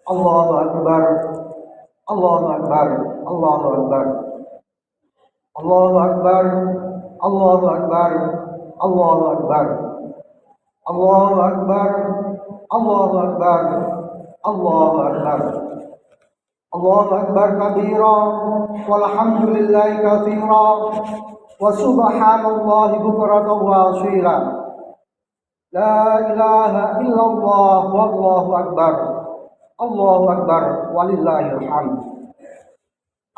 Allahu Akbar, Allahu Akbar, Allahu Akbar, Allahu Akbar, Allahu Akbar, Allahu Akbar, Allahu Akbar, Allahu Akbar, Allahu Akbar, Allahu Akbar kabira, walhamdulillahi katsira, wa subhanallahi bukratan wa asila. La ilaha illallah wallahu akbar. Allahu akbar walillahil hamd.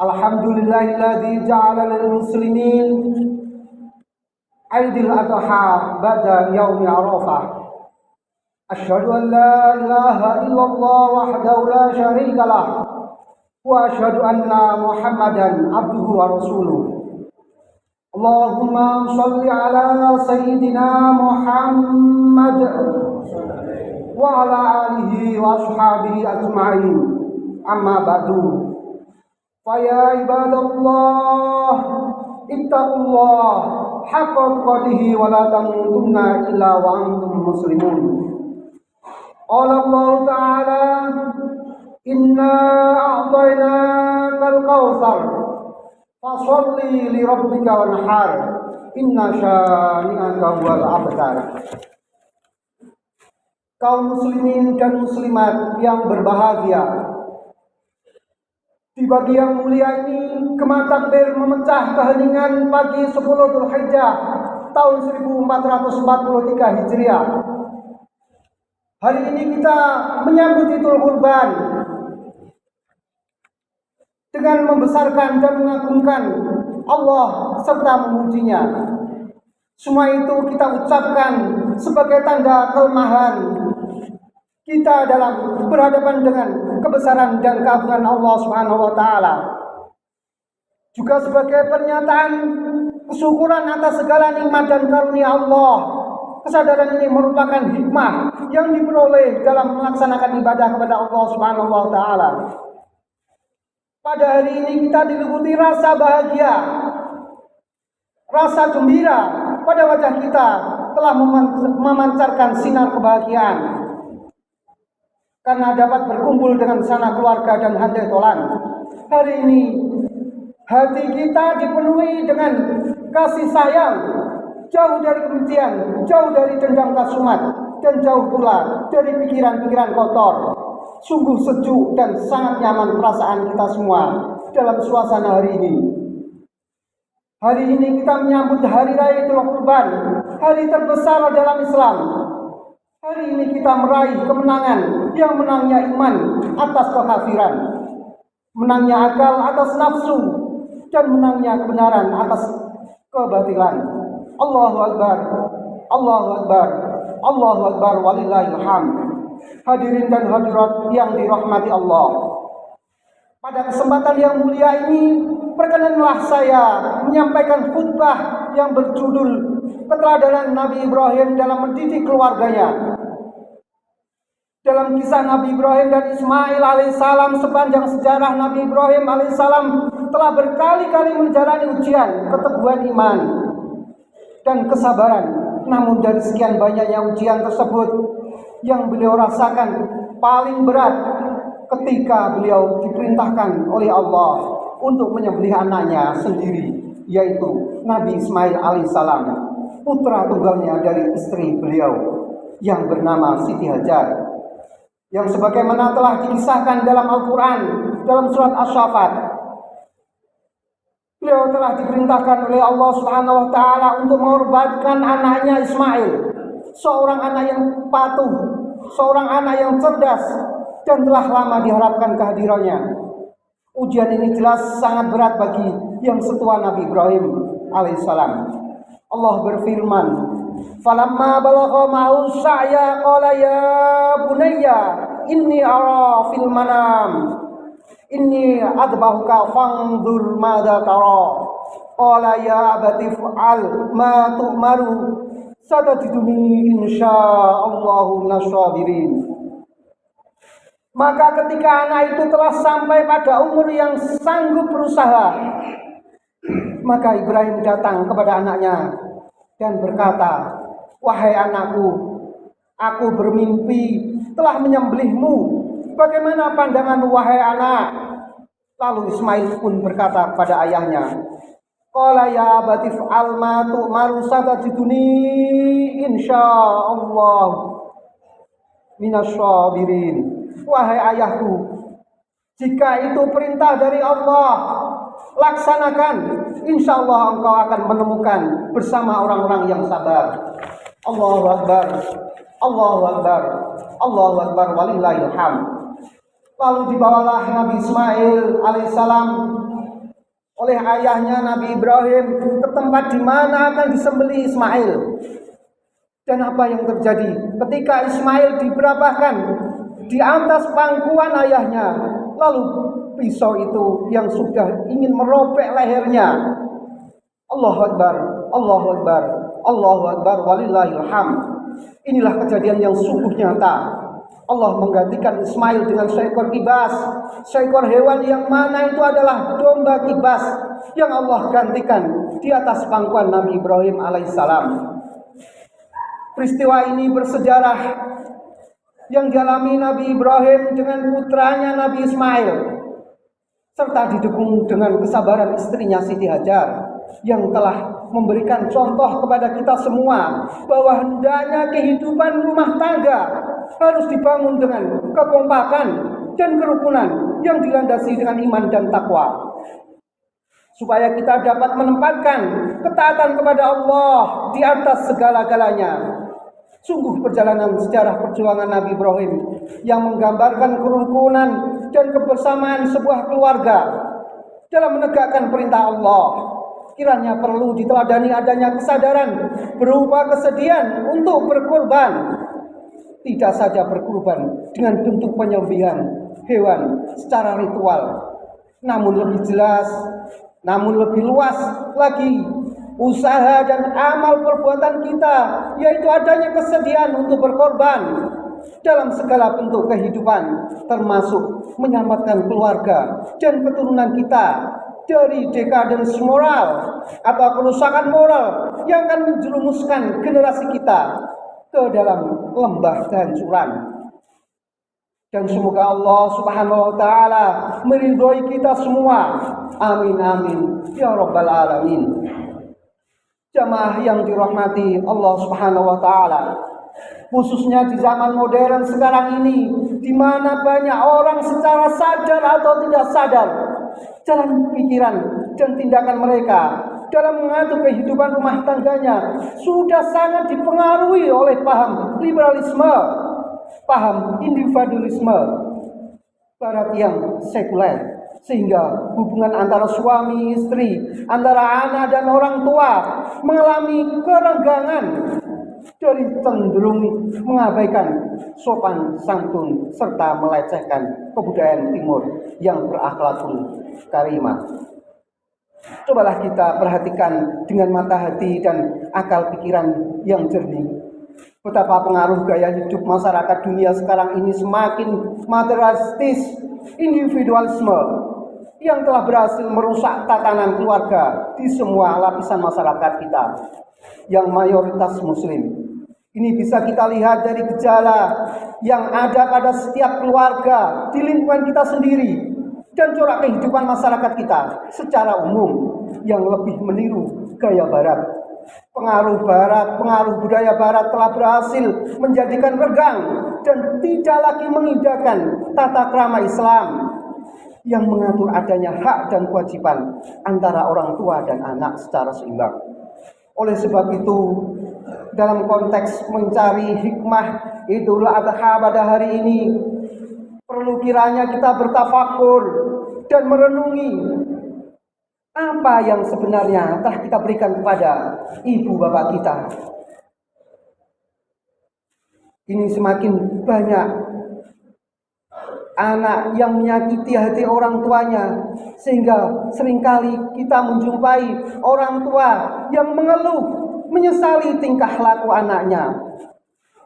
Alhamdulillahilladzi ja'ala lil muslimin Aidil Adha ba'da yaumi Arafah. Asyhadu an la ilaha illallah wahdahu la syarika lah wa asyhadu anna Muhammadan abduhu wa rasuluh. Allahumma shalli ala sayyidina Muhammad wa ala alihi wa ashabihi ajma'in. Amma ba'du. Fa ya ibadallah ittaqullah haqqa tuqatih wa la tamutunna illa wa antum muslimun. Qala Allah ta'ala inna a'tainakal kautsar fasholli li rabbika wanhar inna syani'aka huwal abtar. Kaum muslimin dan muslimat yang berbahagia, di pagi yang mulia ini Gema Takbir memecah keheningan pagi 10 Dzulhijjah tahun 1443 Hijriah. Hari ini kita menyambut Idul Kurban dengan membesarkan dan mengagungkan Allah serta memujinya. Semua itu kita ucapkan sebagai tanda kelemahan kita dalam berhadapan dengan kebesaran dan keagungan Allah Subhanahu wa taala. Juga sebagai pernyataan kesyukuran atas segala nikmat dan karunia Allah. Kesadaran ini merupakan hikmah yang diperoleh dalam melaksanakan ibadah kepada Allah Subhanahu wa taala. Pada hari ini kita diliputi rasa bahagia, rasa gembira pada wajah kita telah memancarkan sinar kebahagiaan karena dapat berkumpul dengan sanak keluarga dan handai tolan. Hari ini hati kita dipenuhi dengan kasih sayang, jauh dari kebencian, jauh dari dendam kasumat, dan jauh pula dari pikiran-pikiran kotor. Sungguh sejuk dan sangat nyaman perasaan kita semua dalam suasana hari ini. Hari ini kita menyambut Hari Raya Idul Kurban, hari terbesar dalam Islam. Hari ini kita meraih kemenangan, yang menangnya iman atas kekafiran, menangnya akal atas nafsu, dan menangnya kebenaran atas kebatilan. Allahu Akbar, Allahu Akbar, Allahu Akbar walillahil hamd. Hadirin dan hadirat yang dirahmati Allah, pada kesempatan yang mulia ini perkenanlah saya menyampaikan khutbah yang berjudul Keteladanan Nabi Ibrahim dalam mendidik keluarganya. Dalam kisah Nabi Ibrahim dan Ismail alaihissalam, sepanjang sejarah Nabi Ibrahim alaihissalam telah berkali-kali menjalani ujian keteguhan iman dan kesabaran. Namun dari sekian banyaknya ujian tersebut, yang beliau rasakan paling berat ketika beliau diperintahkan oleh Allah untuk menyembelih anaknya sendiri, yaitu Nabi Ismail alaihissalam, putra tunggalnya dari istri beliau yang bernama Siti Hajar, yang sebagaimana telah dikisahkan dalam Al-Quran dalam surat Asy-Syaffat. Beliau telah diperintahkan oleh Allah Subhanahu wa taala untuk mengorbankan anaknya Ismail, seorang anak yang patuh, seorang anak yang cerdas, dan telah lama diharapkan kehadirannya. Ujian ini jelas sangat berat bagi yang setua Nabi Ibrahim alaihissalam. Allah berfirman, "Falamma balagha ma'u sa'ya qala ya bunayya inni ara fil manam inni adbahuka fanzur madza tara." Qala ya abati fa'al ma tu'maru satajiduni insyaallahu minasyabirin. Maka ketika anak itu telah sampai pada umur yang sanggup berusaha, maka Ibrahim datang kepada anaknya dan berkata, "Wahai anakku, aku bermimpi telah menyembelihmu bagaimana pandangan wahai anak? Lalu Ismail pun berkata kepada ayahnya, qala ya abati fa'al ma tu'maru satajiduni insyaallah minasyabirin. Wahai ayahku, jika itu perintah dari Allah, laksanakan, insya Allah engkau akan menemukan bersama orang-orang yang sabar. Allahu Akbar, Allahu Akbar, Allahu Akbar, walillahil hamd. Lalu dibawalah Nabi Ismail alaihissalam oleh ayahnya Nabi Ibrahim ke tempat di mana akan disembelih Ismail. Dan apa yang terjadi ketika Ismail diberabahkan di atas pangkuan ayahnya, lalu pisau itu yang sudah ingin merobek lehernya. Allahu Akbar, Allahu Akbar, Allahu Akbar, walillahil hamd. Inilah kejadian yang sungguh nyata. Allah menggantikan Ismail dengan seekor kibas, seekor hewan yang mana itu adalah domba kibas yang Allah gantikan di atas pangkuan Nabi Ibrahim alaihissalam. Peristiwa ini bersejarah yang dialami Nabi Ibrahim dengan putranya Nabi Ismail, serta didukung dengan kesabaran istrinya Siti Hajar yang telah memberikan contoh kepada kita semua bahwa hendaknya kehidupan rumah tangga harus dibangun dengan kekompakan dan kerukunan yang dilandasi dengan iman dan takwa, supaya kita dapat menempatkan ketaatan kepada Allah di atas segala-galanya. Sungguh perjalanan sejarah perjuangan Nabi Ibrahim yang menggambarkan kerukunan dan kebersamaan sebuah keluarga dalam menegakkan perintah Allah. Kiranya perlu diteladani adanya kesadaran berupa kesedihan untuk berkorban. Tidak saja berkorban dengan bentuk penyembelihan hewan secara ritual, namun lebih jelas, namun lebih luas lagi usaha dan amal perbuatan kita, yaitu adanya kesedihan untuk berkorban dalam segala bentuk kehidupan, termasuk menyelamatkan keluarga dan keturunan kita dari dekadens moral atau kerusakan moral yang akan menjerumuskan generasi kita ke dalam lembah kehancuran. Dan semoga Allah Subhanahu wa taala meridhoi kita semua. Amin amin ya rabbal alamin. Jamaah yang dirahmati Allah Subhanahu wa taala, khususnya di zaman modern sekarang ini, di mana banyak orang secara sadar atau tidak sadar, jalan pikiran dan tindakan mereka dalam mengatur kehidupan rumah tangganya sudah sangat dipengaruhi oleh paham liberalisme, paham individualisme barat yang sekuler, sehingga hubungan antara suami istri, antara anak dan orang tua mengalami kerenggangan dari cenderung mengabaikan sopan santun serta melecehkan kebudayaan timur yang berakhlakul karimah. Cobalah kita perhatikan dengan mata hati dan akal pikiran yang jernih betapa pengaruh gaya hidup masyarakat dunia sekarang ini semakin materialistis, individualisme yang telah berhasil merusak tatanan keluarga di semua lapisan masyarakat kita yang mayoritas muslim. Ini bisa kita lihat dari gejala yang ada pada setiap keluarga di lingkungan kita sendiri dan corak kehidupan masyarakat kita secara umum yang lebih meniru gaya barat. Pengaruh barat, pengaruh budaya barat telah berhasil menjadikan renggang dan tidak lagi mengindahkan tata krama Islam yang mengatur adanya hak dan kewajiban antara orang tua dan anak secara seimbang. Oleh sebab itu, dalam konteks mencari hikmah Idul Adha pada hari ini, perlu kiranya kita bertafakur dan merenungi apa yang sebenarnya telah kita berikan kepada ibu bapak kita. Ini semakin banyak anak yang menyakiti hati orang tuanya, sehingga seringkali kita menjumpai orang tua yang mengeluh, menyesali tingkah laku anaknya.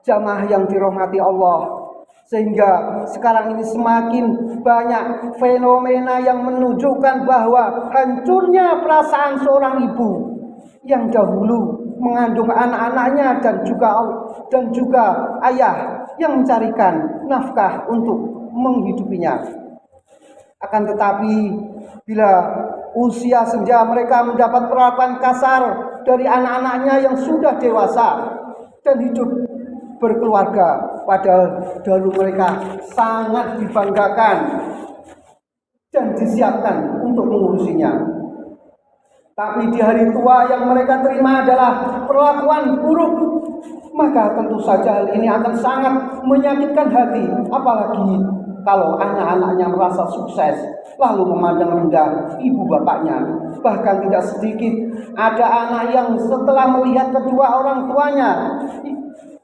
Jamaah yang dirahmati Allah, sehingga sekarang ini semakin banyak fenomena yang menunjukkan bahwa hancurnya perasaan seorang ibu yang dahulu mengandung anak-anaknya dan juga ayah yang mencarikan nafkah untuk menghidupinya. Akan tetapi bila usia senja mereka mendapat perlakuan kasar dari anak-anaknya yang sudah dewasa dan hidup berkeluarga, padahal dahulu mereka sangat dibanggakan dan disiapkan untuk mengurusinya. Tapi di hari tua yang mereka terima adalah perlakuan buruk, maka tentu saja hal ini akan sangat menyakitkan hati, apalagi kalau anak-anaknya merasa sukses lalu memandang rendah ibu bapaknya. Bahkan tidak sedikit ada anak yang setelah melihat kedua orang tuanya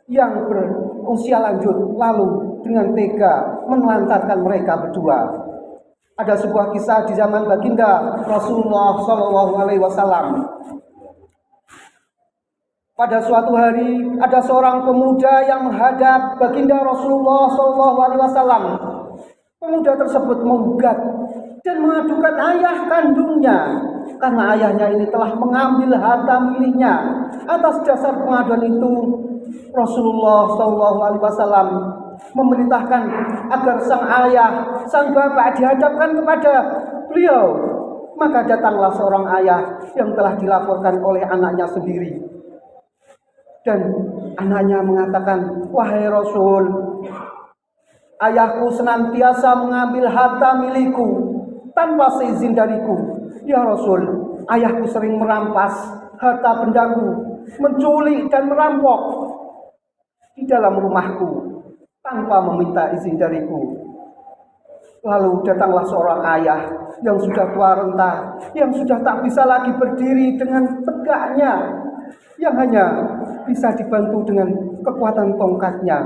yang berusia lanjut lalu dengan tega menelantarkan mereka berdua. Ada sebuah kisah di zaman baginda Rasulullah SAW. Pada suatu hari ada seorang pemuda yang menghadap baginda Rasulullah SAW. Pemuda tersebut menggugat dan mengadukan ayah kandungnya karena ayahnya ini telah mengambil harta miliknya. Atas dasar pengaduan itu Rasulullah SAW memerintahkan agar sang ayah, sang bapak dihadapkan kepada beliau. Maka datanglah seorang ayah yang telah dilaporkan oleh anaknya sendiri. Dan anaknya mengatakan, "Wahai Rasul, ayahku senantiasa mengambil harta milikku tanpa seizin dariku. Ya Rasul, ayahku sering merampas harta bendaku, menculik dan merampok di dalam rumahku tanpa meminta izin dariku." Lalu datanglah seorang ayah yang sudah tua renta, yang sudah tak bisa lagi berdiri dengan tegaknya, yang hanya bisa dibantu dengan kekuatan tongkatnya.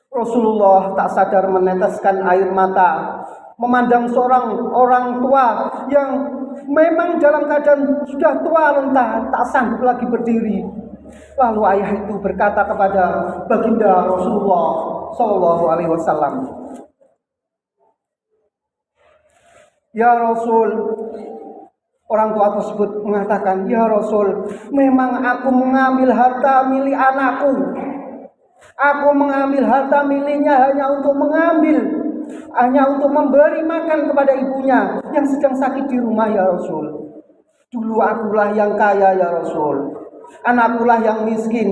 Rasulullah tak sadar meneteskan air mata, memandang seorang orang tua yang memang dalam keadaan sudah tua renta, tak sanggup lagi berdiri. Lalu ayah itu berkata kepada baginda Rasulullah SAW, "Ya Rasul," orang tua tersebut mengatakan, "Ya Rasul, memang aku mengambil harta milik anakku. Aku mengambil harta miliknya hanya untuk memberi makan kepada ibunya yang sedang sakit di rumah, ya Rasul. Dulu akulah yang kaya, ya Rasul. Anakkulah yang miskin.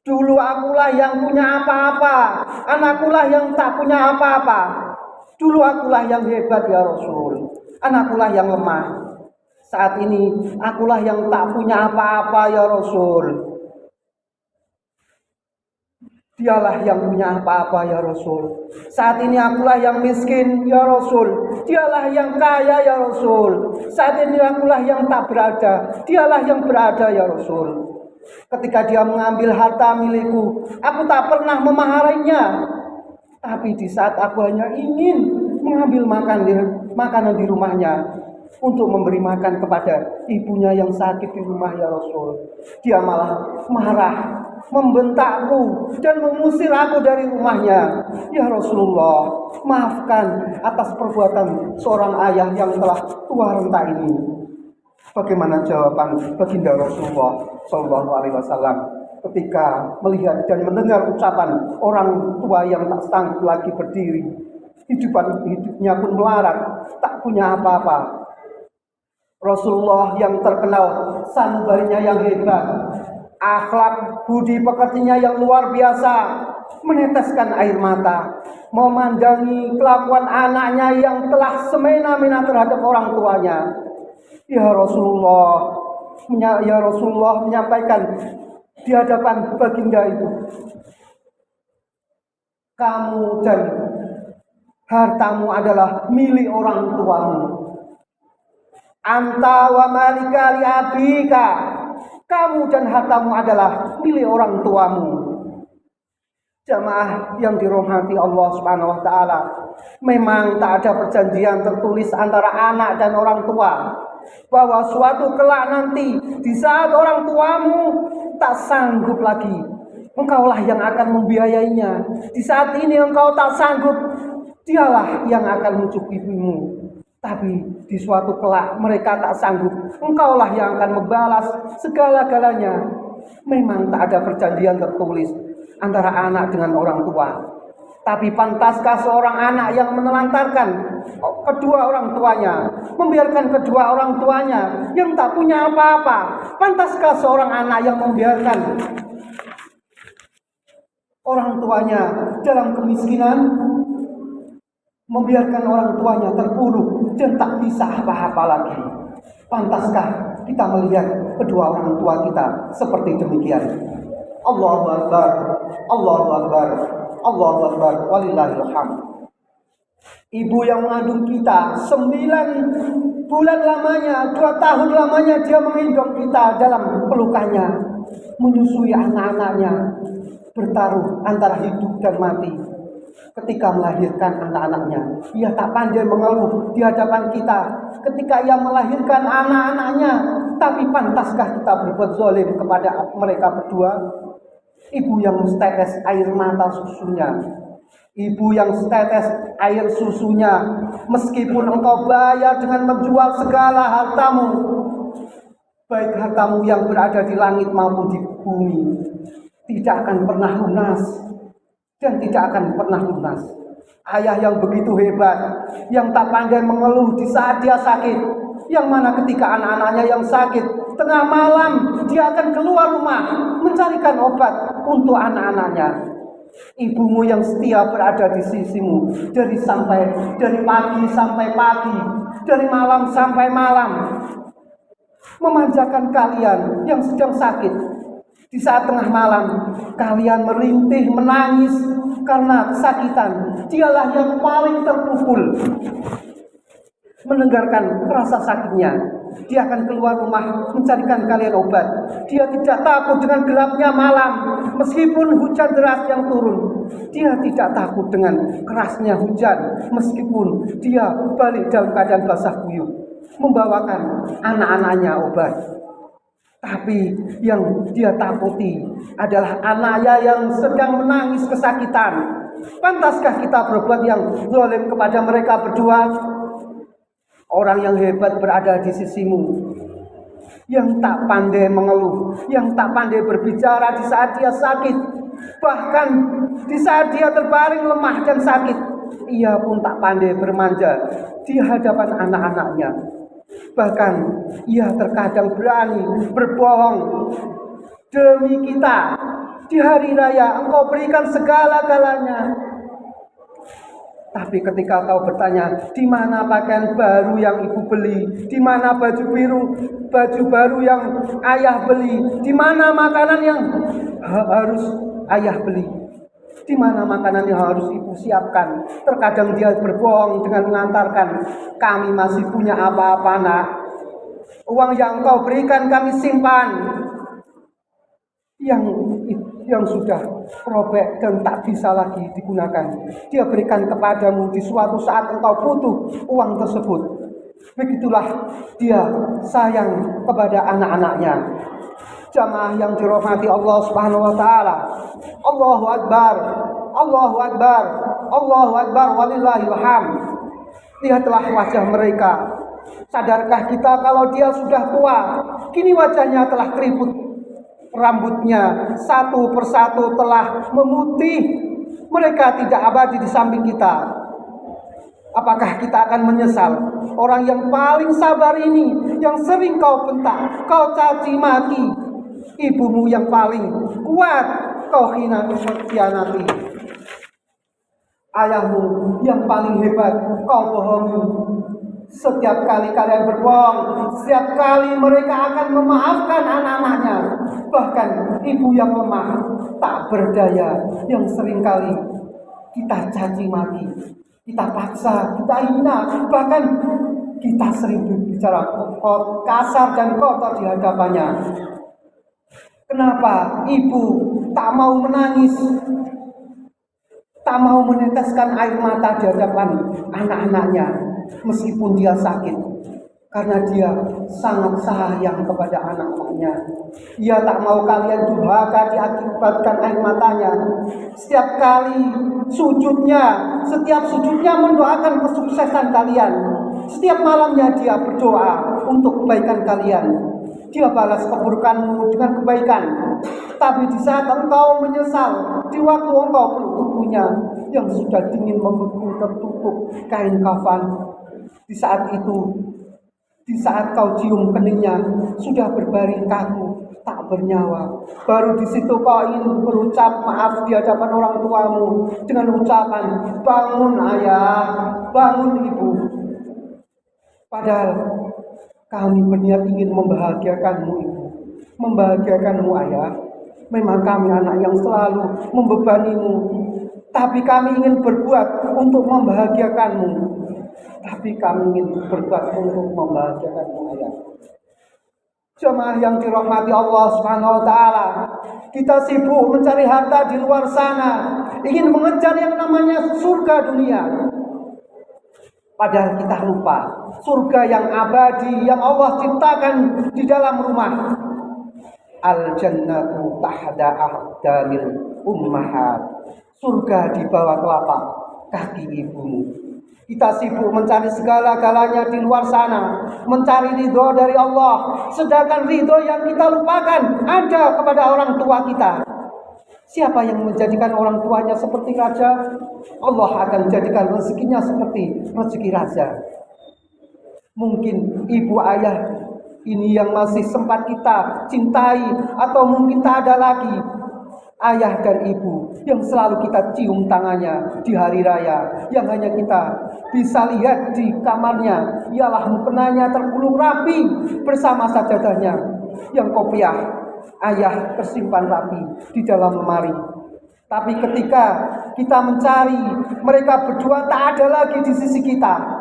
Dulu akulah yang punya apa-apa. Anakkulah yang tak punya apa-apa. Dulu akulah yang hebat, ya Rasul. Anakkulah yang lemah. Saat ini akulah yang tak punya apa-apa, ya Rasul. Dialah yang punya apa-apa, ya Rasul. Saat ini akulah yang miskin, ya Rasul. Dialah yang kaya, ya Rasul. Saat ini akulah yang tak berada. Dialah yang berada, ya Rasul. Ketika dia mengambil harta milikku, aku tak pernah memarahinya. Tapi di saat aku hanya ingin mengambil makanan di rumahnya untuk memberi makan kepada ibunya yang sakit di rumah, ya Rasul, dia malah marah, membentakku dan mengusir aku dari rumahnya. Ya Rasulullah, maafkan atas perbuatan seorang ayah yang telah tua renta ini." Bagaimana jawaban baginda Rasulullah SAW ketika melihat dan mendengar ucapan orang tua yang tak sanggup lagi berdiri, hidupnya pun melarat, tak punya apa-apa? Rasulullah yang terkenal sanubarinya yang hebat, akhlak budi pekertinya yang luar biasa, meneteskan air mata, memandangi kelakuan anaknya yang telah semena-mena terhadap orang tuanya. Ya Rasulullah menyampaikan di hadapan baginda itu, "Kamu dan hartamu adalah milik orang tuamu. Anta wa malika li abika." Kamu dan hartamu adalah milik orang tuamu. Jamaah yang dirahmati Allah Subhanahu wa taala, memang tak ada perjanjian tertulis antara anak dan orang tua bahwa suatu kelak nanti di saat orang tuamu tak sanggup lagi, engkaulah yang akan membiayainya. Di saat ini engkau tak sanggup, dialah yang akan mencukupimu. Tapi di suatu kelak mereka tak sanggup, engkaulah yang akan membalas segala-galanya. Memang tak ada perjanjian tertulis antara anak dengan orang tua. Tapi pantaskah seorang anak yang menelantarkan kedua orang tuanya, membiarkan kedua orang tuanya yang tak punya apa-apa? Pantaskah seorang anak yang membiarkan orang tuanya dalam kemiskinan, membiarkan orang tuanya terpuruk dan tak bisa apa-apa lagi? Pantaskah kita melihat kedua orang tua kita seperti demikian? Allahu Akbar, Allahu Akbar, Allahu Akbar, walillahil hamd. Ibu yang mengandung kita 9 bulan lamanya, 2 tahun lamanya dia menggendong kita dalam pelukannya, menyusui anak-anaknya, bertaruh antara hidup dan mati. Ketika melahirkan anak-anaknya, ia tak pandai mengeluh di hadapan kita ketika ia melahirkan anak-anaknya. Tapi pantaskah kita berbuat zalim kepada mereka berdua? Ibu yang setetes air mata susunya, ibu yang setetes air susunya, meskipun engkau bayar dengan menjual segala hartamu, baik hartamu yang berada di langit maupun di bumi, tidak akan pernah lunas dan tidak akan pernah lunas. Ayah yang begitu hebat, yang tak pandai mengeluh di saat dia sakit, yang mana ketika anak-anaknya yang sakit, tengah malam dia akan keluar rumah mencarikan obat untuk anak-anaknya. Ibumu yang setia berada di sisimu dari pagi sampai pagi, dari malam sampai malam, memanjakan kalian yang sedang sakit. Di saat tengah malam kalian merintih menangis karena kesakitan, dialah yang paling terpukul mendengarkan rasa sakitnya. Dia akan keluar rumah mencarikan kalian obat. Dia tidak takut dengan gelapnya malam, meskipun hujan deras yang turun. Dia tidak takut dengan kerasnya hujan, meskipun dia balik dalam keadaan basah kuyup, membawakan anak-anaknya obat. Tapi yang dia takuti adalah anaknya yang sedang menangis kesakitan. Pantaskah kita berbuat yang zalim kepada mereka berdua? Orang yang hebat berada di sisimu, yang tak pandai mengeluh, yang tak pandai berbicara di saat dia sakit, bahkan di saat dia terbaring lemah dan sakit, ia pun tak pandai bermanja di hadapan anak-anaknya. Bahkan ia terkadang berani berbohong. Demi kita, di hari raya engkau berikan segala-galanya. Tapi ketika kau bertanya, di mana pakaian baru yang ibu beli? Di mana baju baru yang ayah beli? Di mana makanan yang harus ayah beli? Di mana makanan yang harus ibu siapkan? Terkadang dia berbohong dengan mengantarkan, kami masih punya apa-apa nak. Uang yang kau berikan kami simpan. Yang sudah robek dan tak bisa lagi digunakan, dia berikan kepadamu di suatu saat engkau butuh uang tersebut. Begitulah dia sayang kepada anak-anaknya. Jamaah yang dirahmati Allah Subhanahu wa taala. Allahu Akbar. Allahu Akbar. Allahu Akbar, walillahil hamd. Lihatlah wajah mereka. Sadarkah kita kalau dia sudah tua, kini wajahnya telah keriput, rambutnya satu persatu telah memutih. Mereka tidak abadi di samping kita. Apakah kita akan menyesal? Orang yang paling sabar ini, yang sering kau bentak, kau caci maki, ibumu yang paling kuat kau khianati, ayahmu yang paling hebat kau bohongi. Setiap kali kalian berbohong, setiap kali mereka akan memaafkan anak-anaknya. Bahkan ibu yang lemah, tak berdaya, yang seringkali kita caci maki, kita paksa, kita hina, bahkan kita sering berbicara kasar dan kotor di hadapannya. Kenapa ibu tak mau menangis, tak mau meneteskan air mata di hadapan anak-anaknya? Meskipun dia sakit, karena dia sangat sayang kepada anak-anaknya. Ia tak mau kalian durhaka diakibatkan air matanya. Setiap kali setiap sujudnya mendoakan kesuksesan kalian. Setiap malamnya dia berdoa untuk kebaikan kalian. Dia balas keburukanmu dengan kebaikan. Tapi di saat engkau menyesal, di waktu engkau belum punya, yang sudah dingin membeku tertutup kain kafan. Di saat itu, di saat kau cium keningnya, sudah berbaring kaku, tak bernyawa. Baru di situ kau ingin berucap maaf di hadapan orang tuamu dengan ucapan, bangun ayah, bangun ibu. Padahal kami berniat ingin membahagiakanmu ibu, membahagiakanmu ayah. Memang kami anak yang selalu membebanimu, tapi kami ingin berbuat untuk membahagiakanmu. Tapi kami ingin berbuat untuk membahagiakanmu ayah. Jemaah yang dirahmati Allah Subhanahu wa taala, kita sibuk mencari harta di luar sana, ingin mengejar yang namanya surga dunia. Padahal kita lupa surga yang abadi yang Allah ciptakan di dalam rumah. Al-jannatu tahda aqdamil ummahat. Surga di bawah telapak kaki ibumu. Kita sibuk mencari segala-galanya di luar sana, mencari ridho dari Allah. Sedangkan ridho yang kita lupakan ada kepada orang tua kita. Siapa yang menjadikan orang tuanya seperti raja? Allah akan jadikan rezekinya seperti rezeki raja. Mungkin ibu ayah ini yang masih sempat kita cintai, atau mungkin tak ada lagi ayah dan ibu yang selalu kita cium tangannya di hari raya, yang hanya kita bisa lihat di kamarnya ialah mukenanya tergulung rapi bersama sajadahnya yang kopiah ayah tersimpan rapi di dalam lemari. Tapi ketika kita mencari, mereka berdua tak ada lagi di sisi kita.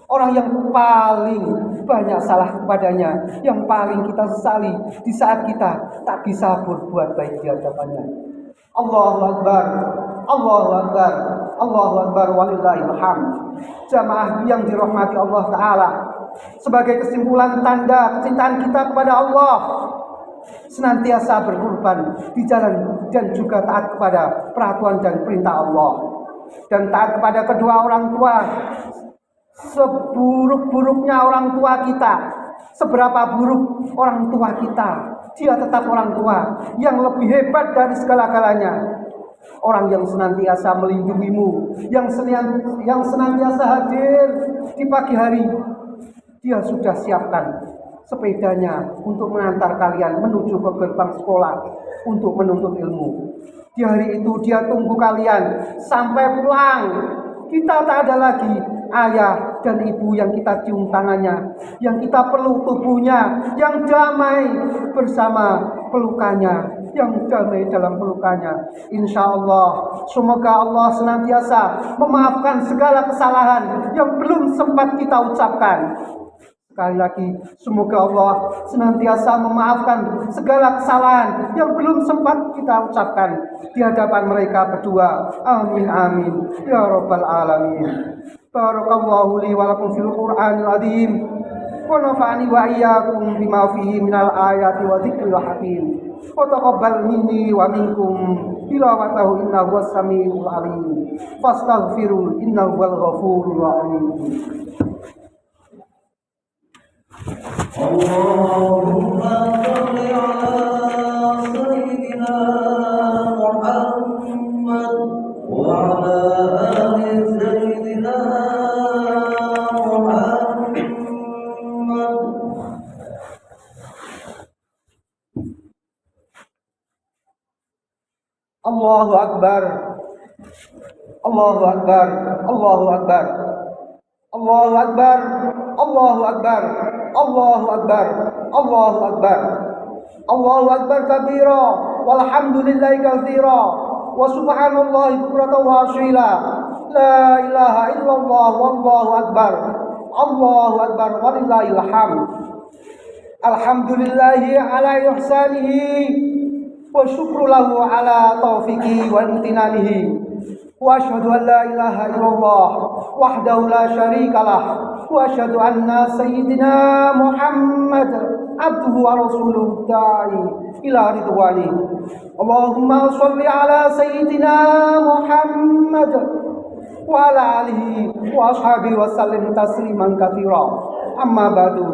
Orang yang paling banyak salah kepadanya, yang paling kita sesali di saat kita tak bisa berbuat baik di hadapannya. Allahu Akbar, Allahu Akbar, Allahu Akbar, walillahil hamd. Jamaah yang dirahmati Allah Ta'ala, sebagai kesimpulan tanda kecintaan kita kepada Allah, senantiasa berkorban di jalan dan juga taat kepada peraturan dan perintah Allah, dan taat kepada kedua orang tua. Seburuk-buruknya orang tua kita, seberapa buruk orang tua kita, dia tetap orang tua yang lebih hebat dari segala-galanya. Orang yang senantiasa melindungimu, yang senantiasa hadir di pagi hari. Dia sudah siapkan sepedanya untuk mengantar kalian menuju ke gerbang sekolah untuk menuntut ilmu. Di hari itu dia tunggu kalian sampai pulang. Kita tak ada lagi ayah dan ibu yang kita cium tangannya, yang kita peluk tubuhnya, yang damai bersama pelukannya, yang damai dalam pelukannya. Insya Allah, semoga Allah senantiasa memaafkan segala kesalahan yang belum sempat kita ucapkan. Sekali lagi, semoga Allah senantiasa memaafkan segala kesalahan yang belum sempat kita ucapkan di hadapan mereka berdua. Amin amin ya rabbal alamin. Barakallahu li wa lakum fil Qur'anil azim wa nafa'ani wa iyyakum bima fihi minal ayati wa dzikril hakim. Wa taqabbal minni wa minkum tilawatahu innahu was-sami'ul alim. Fastaghfiru innahu wal ghafurur rahim. Allahumma shalli ala sayyidina Muhammad wa ala ali sayyidina Muhammad. Allahu Akbar, Allahu Akbar, Allahu Akbar, Allahu Akbar, Allahu Akbar, Allahu Akbar, Allahu Akbar, Allahu Akbar kabira, walhamdulillahi katsira, wa subhanallahi bukratan wa asila, la ilaha illallah, wallahu akbar, Allahu Akbar, walillahil hamd. Alhamdulillahi ala ihsanihi, wa syukru lahu ala taufiqi wa imtinanihi. Wa asyhadu an la ilaha illallah wahdahu la syarikalah, wa asyhadu anna sayyidina Muhammad abduhu wa rasuluhu da'i ila ridwani. Allahumma shalli ala sayyidina Muhammad wa ala alihi wa ashabihi wa sallim tasliman katsira. Amma ba'du,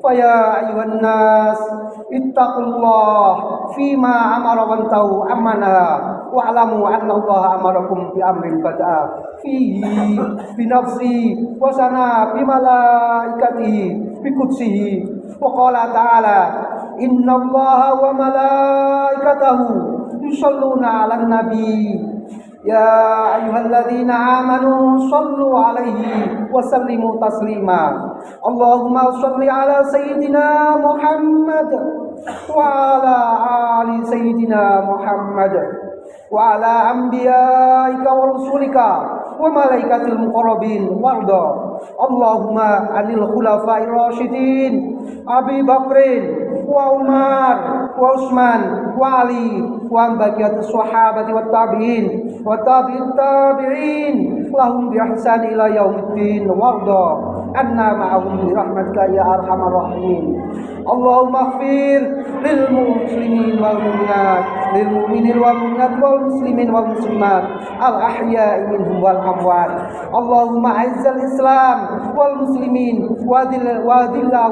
fa ya ayyuhan nas ittaqullah fima amara wa tahu amana wa'lamu anna Allah amarakum bi amrin bada'a fihi bi nafsi wa sana bi malaikatihi bi qudsihi wa qala ta'ala inna Allah wa malaikatahu yusholluna 'alan nabi ya ayyuhalladzina amanu shallu 'alaihi wa sallimu taslima Allahumma shalli 'ala sayyidina Muhammad wa 'ala ali sayyidina Muhammad wa 'ala anbiya'ika wa rusulika wa malaikatil muqarrabin warda Allahumma 'anil khulafa'ir rasyidin Abi Bakrin wa Umar wa Utsman wa Ali wa baqiyatus sahabati wat tabi'in wa tabi'it tabi'in lahum bi ihsan ila yaumiddin warda anna ma'ahum bi rahmatika ya arhamar rahimin Allahumma ighfir lil muslimin wal mu'minat lil mu'minin wal mu'minat wal muslimin wal muslimat al ahya'i minhum wal amwat Allahumma a'izzal islam wal muslimin wa dhilla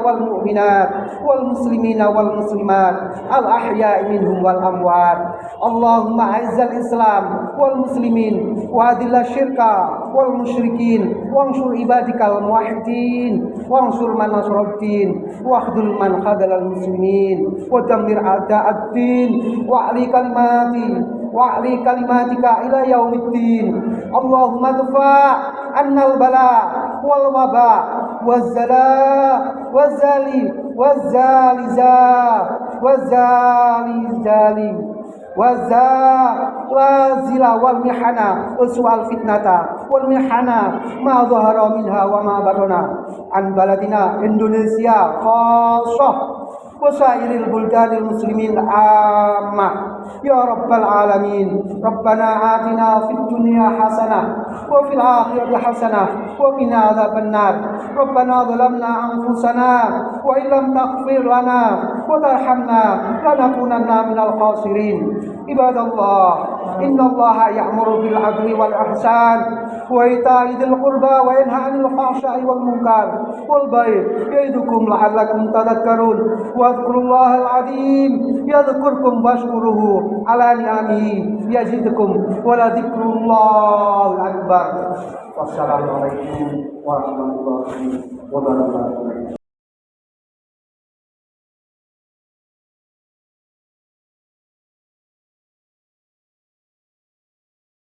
wal mu'minat wal muslimina wal muslimat al ahya'i minhum wal amwat Allahumma a'izzal islam wal muslimin wa dhilla syirka wal musyrikin wansur ibadikal muwahhidin wansur man nasruddin wakhdhul man khadalal muslimin wa dammir a'da'ad-din wa ali kalimatika ila yaumiddin Allahumma dfa' annal bala wal waba wazzala wazzali wazzaliza wazzalizali wazila wal mihana uswal fitnata wal mihana ma dhahara minha wa ma batana an baladina Indonesia khassah wa sairil buldanil muslimin ammah ya rabbal alamin rabbana atina fid dunya hasanah wa fil akhirati hasanah wa qina adzabannar rabbana zalamna anfusana wa illam taghfir lana wa tarhamna lanakunanna minal khasirin ibadallah innallaha ya'muru bil 'adli wal ihsan wa ita'i dzil qurba wa yanha 'anil fahsya'i wal munkar wal baghi ya'idukum la'allakum tadhakkarun wa dhkurullahal 'azim yadhkurkum washkuruhu 'ala ni'amihi yazidkum wa la dzikrullahil akbar wassalamu alaikum warahmatullahi wabarakatuh.